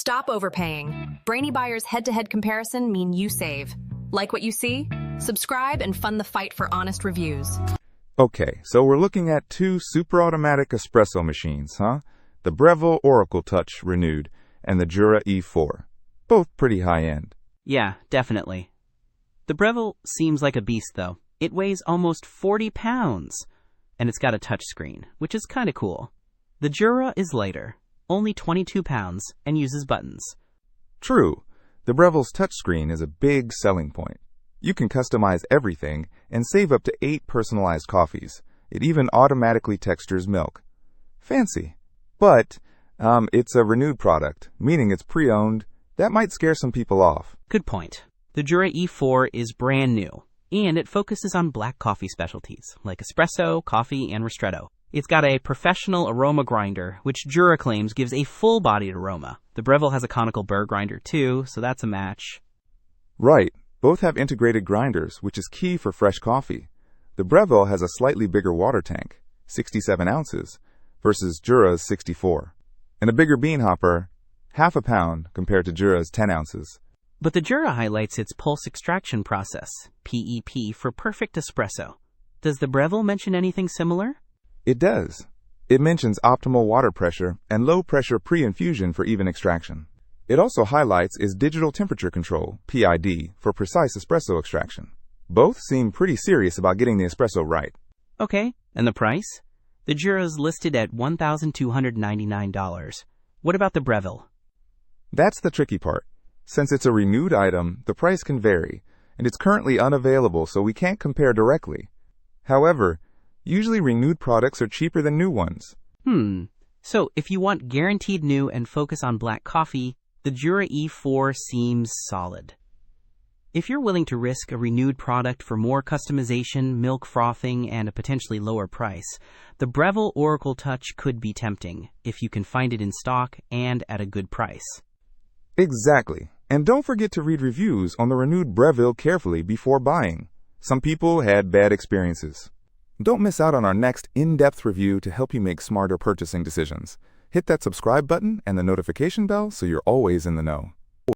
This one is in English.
Stop overpaying. Brainy Buyer's head-to-head comparison mean you save. Like what you see? Subscribe and fund the fight for honest reviews. Okay, so we're looking at two super-automatic espresso machines, huh? The Breville Oracle Touch Renewed and the Jura E4. Both pretty high-end. Yeah, definitely. The Breville seems like a beast, though. It weighs almost 40 pounds, and it's got a touchscreen, which is kind of cool. The Jura is lighter, only 22 pounds, and uses buttons. True. The Breville's touchscreen is a big selling point. You can customize everything and save up to 8 personalized coffees. It even automatically textures milk. Fancy. But it's a renewed product, meaning it's pre-owned. That might scare some people off. Good point. The Jura E4 is brand new, and it focuses on black coffee specialties, like espresso, coffee, and ristretto. It's got a professional aroma grinder, which Jura claims gives a full-bodied aroma. The Breville has a conical burr grinder too, so that's a match. Right. Both have integrated grinders, which is key for fresh coffee. The Breville has a slightly bigger water tank, 67 ounces, versus Jura's 64. And a bigger bean hopper, half a pound compared to Jura's 10 ounces. But the Jura highlights its pulse extraction process, PEP, for perfect espresso. Does the Breville mention anything similar? It does. It mentions optimal water pressure and low-pressure pre-infusion for even extraction. It also highlights its digital temperature control, PID, for precise espresso extraction. Both seem pretty serious about getting the espresso right. Okay, and the price? The Jura's listed at $1,299. What about the Breville? That's the tricky part. Since it's a renewed item, the price can vary, and it's currently unavailable, so we can't compare directly. However, usually renewed products are cheaper than new ones. So if you want guaranteed new and focus on black coffee, the Jura E4 seems solid. If you're willing to risk a renewed product for more customization, milk frothing, and a potentially lower price, the Breville Oracle Touch could be tempting if you can find it in stock and at a good price. Exactly. And don't forget to read reviews on the renewed Breville carefully before buying. Some people had bad experiences. Don't miss out on our next in-depth review to help you make smarter purchasing decisions. Hit that subscribe button and the notification bell so you're always in the know.